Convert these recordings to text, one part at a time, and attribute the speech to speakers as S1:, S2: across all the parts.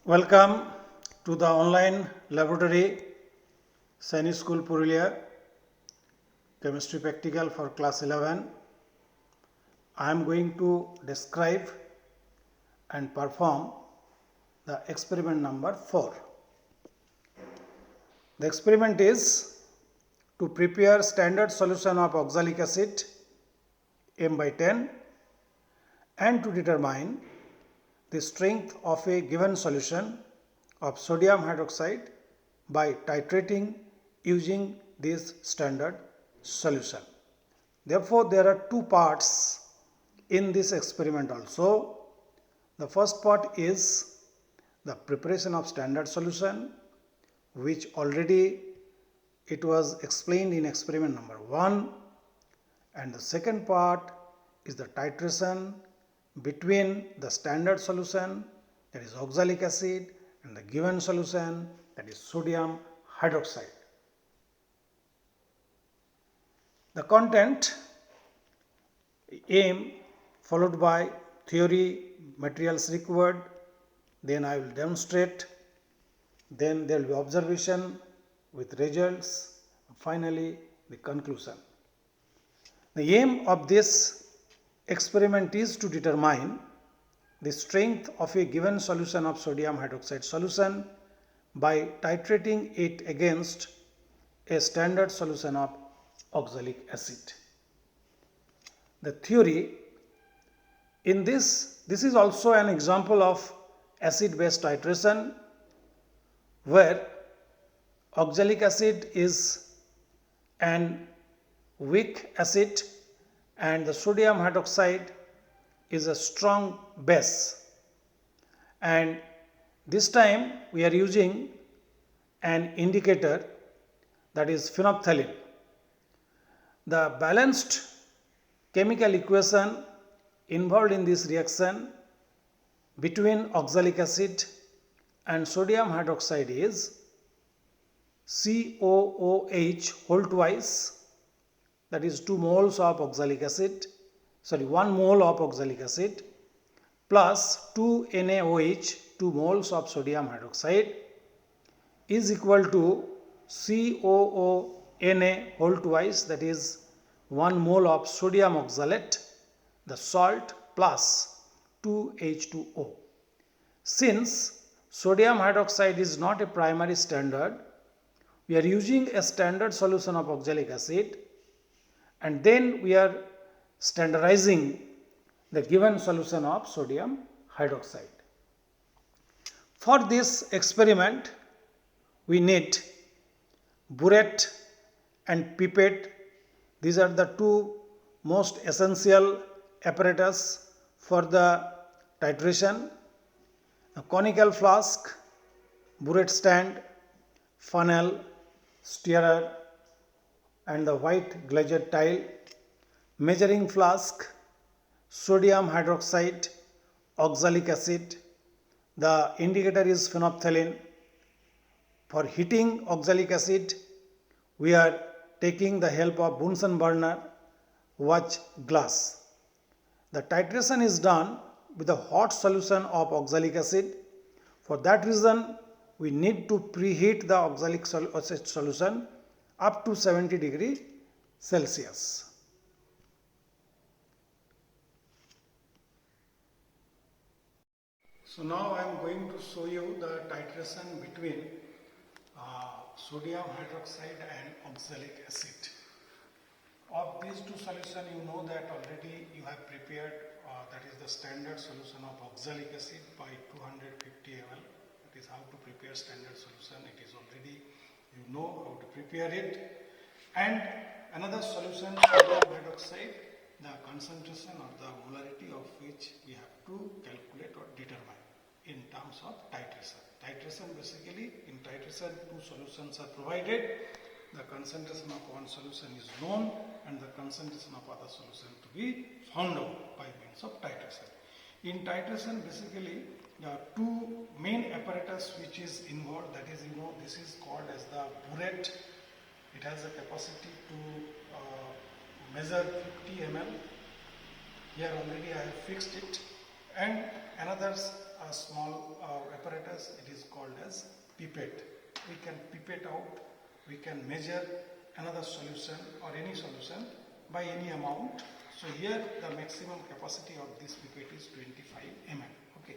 S1: Welcome to the online laboratory, Science School Purulia, Chemistry Practical for class 11. I am going to describe and perform the experiment number 4. The experiment is to prepare standard solution of oxalic acid M/10 and to determine the strength of a given solution of sodium hydroxide by titrating using this standard solution. Therefore, there are two parts in this experiment also. The first part is the preparation of standard solution, which already it was explained in experiment number 1, and the second part is the titration between the standard solution, that is oxalic acid, and the given solution, that is sodium hydroxide. The content aim followed by theory, materials required, then I will demonstrate, then there will be observation with results, finally the conclusion. The aim of this experiment is to determine the strength of a given solution of sodium hydroxide solution by titrating it against a standard solution of oxalic acid. The theory in this is also an example of acid base titration, where oxalic acid is an weak acid and the sodium hydroxide is a strong base, and this time we are using an indicator, that is phenolphthalein. The balanced chemical equation involved in this reaction between oxalic acid and sodium hydroxide is COOH whole twice, that is 2 moles of oxalic acid, 1 mole of oxalic acid, plus 2 NaOH, 2 moles of sodium hydroxide, is equal to COONa whole twice, that is 1 mole of sodium oxalate, the salt, plus 2H2O. Since sodium hydroxide is not a primary standard, we are using a standard solution of oxalic acid, and then we are standardizing the given solution of sodium hydroxide. For this experiment, we need burette and pipette. These are the two most essential apparatus for the titration. A conical flask, burette stand, funnel, stirrer, and the white glazed tile, measuring flask, sodium hydroxide, oxalic acid. The indicator is phenolphthalein. For heating oxalic acid, we are taking the help of Bunsen burner, watch glass. The titration is done with a hot solution of oxalic acid. For that reason, we need to preheat the oxalic acid solution up to 70 degrees Celsius. So now I am going to show you the titration between sodium hydroxide and oxalic acid. Of these two solutions, you know that already you have prepared, that is the standard solution of oxalic acid by 250 ml. That is how to prepare standard solution. It is already, you know how to prepare it. And another solution, sodium hydroxide, the concentration or the molarity of which we have to calculate or determine in terms of titration. Titration, basically, in titration two solutions are provided. The concentration of one solution is known and the concentration of other solution to be found out by means of titration. In titration, basically, there are two main apparatus which is involved, that is, this is called as the burette. It has a capacity to measure 50 ml. Here already I have fixed it, and another a small apparatus, it is called as pipette. We can pipette out, we can measure another solution or any solution by any amount. So here the maximum capacity of this pipette is 25 ml. Okay.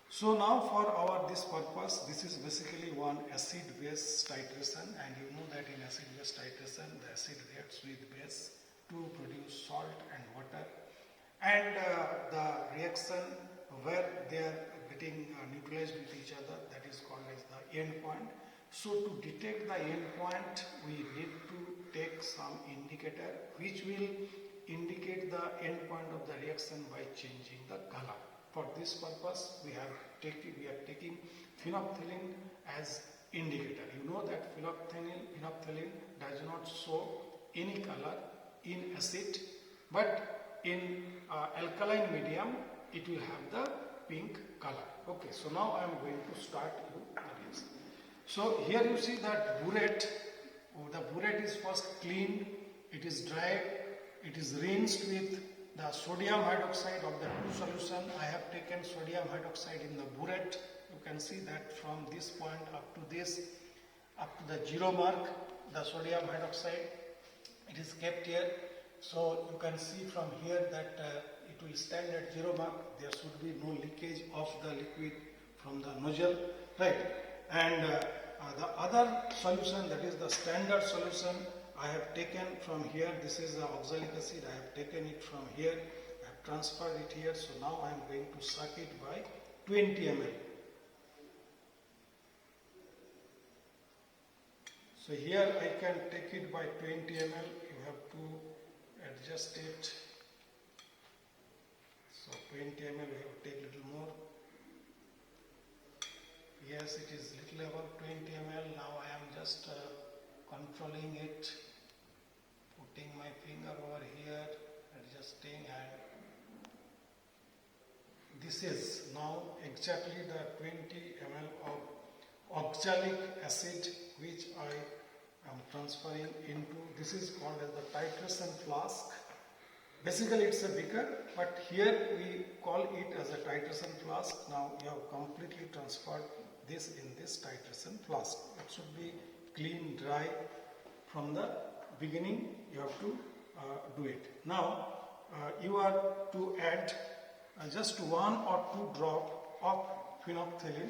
S1: So now for our this purpose, this is basically one acid-base titration, and you know that in acid-base titration the acid reacts with base to produce salt and water, and the reaction where they are getting neutralized with each other, that is called as the end point. So to detect the end point, we need to take some indicator which will indicate the end point of the reaction by changing the color. For this purpose, we are taking phenolphthalein as indicator. You know that phenolphthalein does not show any color in acid, but in alkaline medium it will have the pink color. Okay, so now I am going to start the reaction. So here you see that burette. The burette is first cleaned, it is dried, it is rinsed with the sodium hydroxide of the two solution. I have taken sodium hydroxide in the burette. You can see that from this point up to this, up to the 0 mark, the sodium hydroxide, it is kept here. So you can see from here that it will stand at 0 mark. There should be no leakage of the liquid from the nozzle, right? And the other solution, that is the standard solution, I have taken from here. This is the oxalic acid. I have taken it from here. I have transferred it here. So now I am going to suck it by 20 ml. So here I can take it by 20 ml. You have to adjust it. So 20 ml, we have to take little more. Yes, it is little above 20 ml. Now I am just controlling it, putting my finger over here, adjusting, and this is now exactly the 20 ml of oxalic acid which I am transferring into. This is called as the titration flask. Basically it's a beaker, but here we call it as a titration flask. Now you have completely transferred this in this titration flask. It should be clean, dry from the beginning. You have to do it. Now you are to add just 1 or 2 drop of phenolphthalein.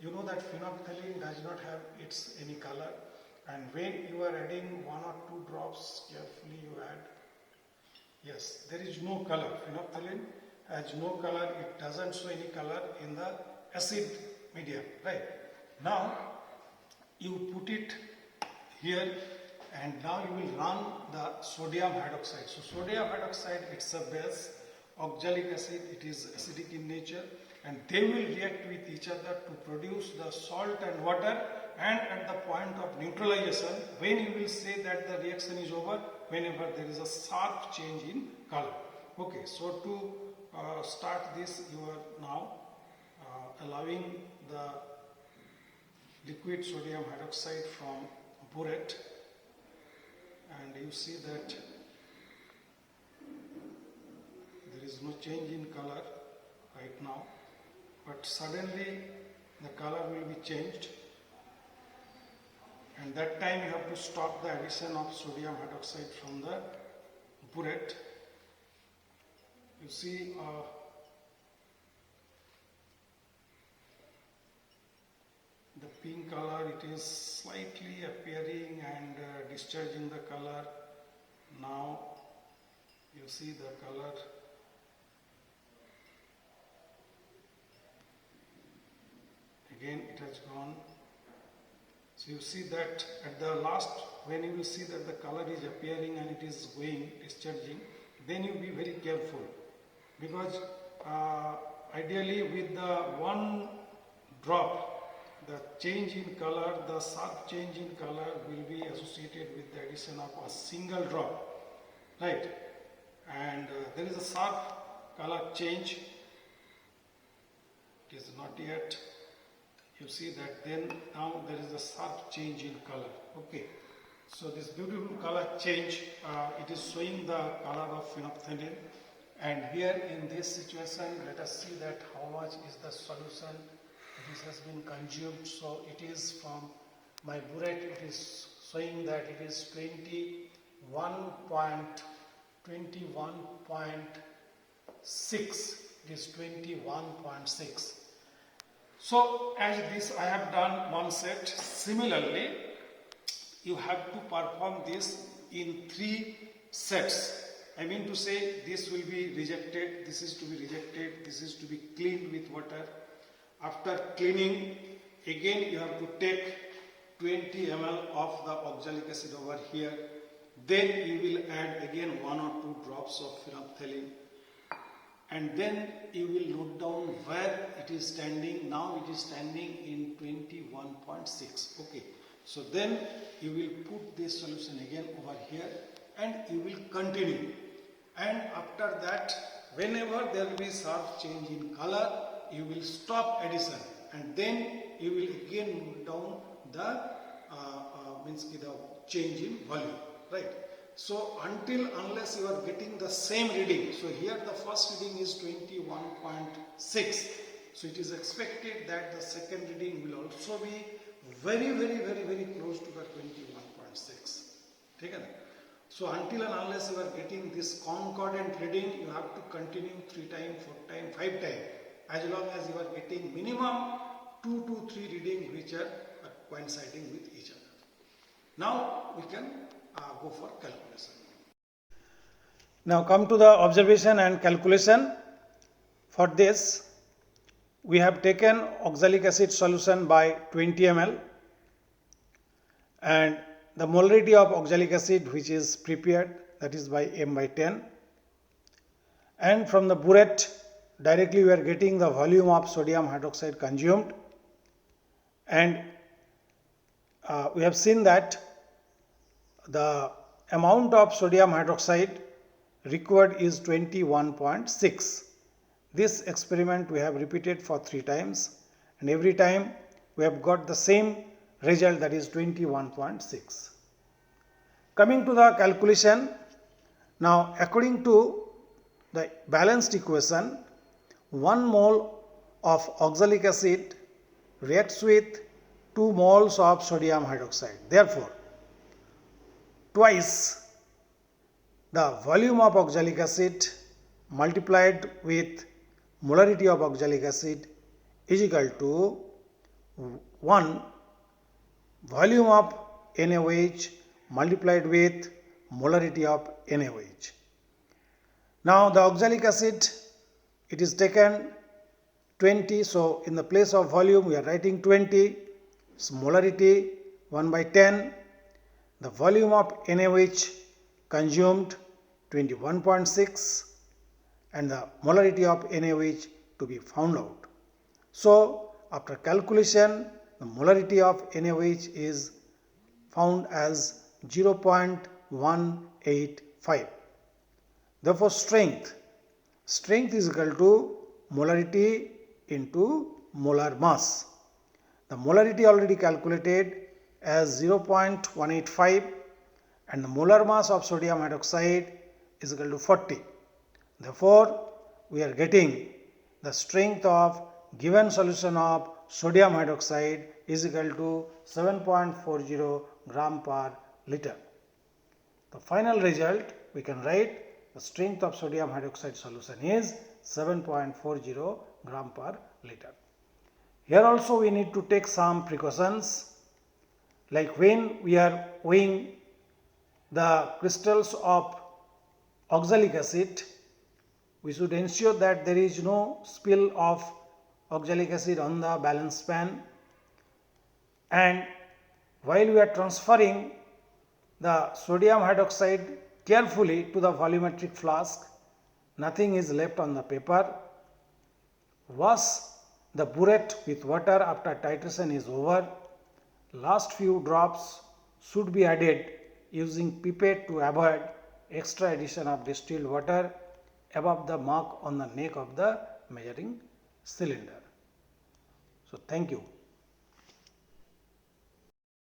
S1: You know that phenolphthalein does not have its any color, and when you are adding 1 or 2 drops, carefully you add. Yes, there is no color. Phenolphthalein has no color. It doesn't show any color in the acid medium, right? Now you put it here, and now you will run the sodium hydroxide. So sodium hydroxide, it's a base. Oxalic acid, it is acidic in nature, and they will react with each other to produce the salt and water. And at the point of neutralization, when you will say that the reaction is over, whenever there is a sharp change in color. Okay, so to start this, you are now allowing the liquid sodium hydroxide from burette, and you see that there is no change in color right now, but suddenly the color will be changed, and that time you have to stop the addition of sodium hydroxide from the burette. You see the pink color, it is slightly appearing and discharging the color. Now you see the color. Again it has gone. So you see that at the last, when you will see that the color is appearing and it is going, discharging, then you be very careful, because ideally with the 1 drop, the change in color, the sharp change in color will be associated with the addition of a single drop, right? And there is a sharp color change. It is not yet. You see that then now there is a sharp change in color. Okay, so this beautiful color change, it is showing the color of phenolphthalein, And here in this situation, let us see that how much is the solution this has been consumed. So it is from my burette, it is showing that it is 21.6. It is 21.6. So as this I have done one set. Similarly, you have to perform this in 3 sets. I mean to say, this will be rejected, this is to be rejected, this is to be cleaned with water. After cleaning, again you have to take 20 ml of the oxalic acid over here. Then you will add again 1 or 2 drops of phenolphthalein. And then you will note down where it is standing. Now it is standing in 21.6. Okay. So then you will put this solution again over here and you will continue. And after that, whenever there will be sharp change in color, you will stop addition and then you will again note down the the change in volume, right? So unless you are getting the same reading, so here the first reading is 21.6, so it is expected that the second reading will also be very close to the 21.6. Okay? So until and unless you are getting this concordant reading, you have to continue 3 times, 4 times, 5 times, as long as you are getting minimum 2 to 3 readings which are coinciding with each other. Now we can go for calculation. Now come to the observation and calculation. For this, we have taken oxalic acid solution by 20 ml and the molarity of oxalic acid which is prepared, that is by m/10, and from the burette directly we are getting the volume of sodium hydroxide consumed, and we have seen that the amount of sodium hydroxide required is 21.6. This experiment we have repeated for 3 times and every time we have got the same result, that is 21.6. Coming to the calculation, now according to the balanced equation, 1 mole of oxalic acid reacts with 2 moles of sodium hydroxide. Therefore, twice the volume of oxalic acid multiplied with molarity of oxalic acid is equal to 1 volume of NaOH multiplied with molarity of NaOH. Now the oxalic acid, it is taken 20, so in the place of volume we are writing 20, so molarity 1/10, the volume of NaOH consumed 21.6 and the molarity of NaOH to be found out. So after calculation, the molarity of NaOH is found as 0.185. Therefore, strength is equal to molarity into molar mass. The molarity already calculated as 0.185 and the molar mass of sodium hydroxide is equal to 40. Therefore, we are getting the strength of given solution of sodium hydroxide is equal to 7.40 gram per liter. The final result we can write, the strength of sodium hydroxide solution is 7.40 gram per liter. Here also we need to take some precautions, like when we are weighing the crystals of oxalic acid, we should ensure that there is no spill of oxalic acid on the balance pan, and while we are transferring the sodium hydroxide carefully to the volumetric flask, nothing is left on the paper. Wash the burette with water after titration is over. Last few drops should be added using pipette to avoid extra addition of distilled water above the mark on the neck of the measuring cylinder. So thank you.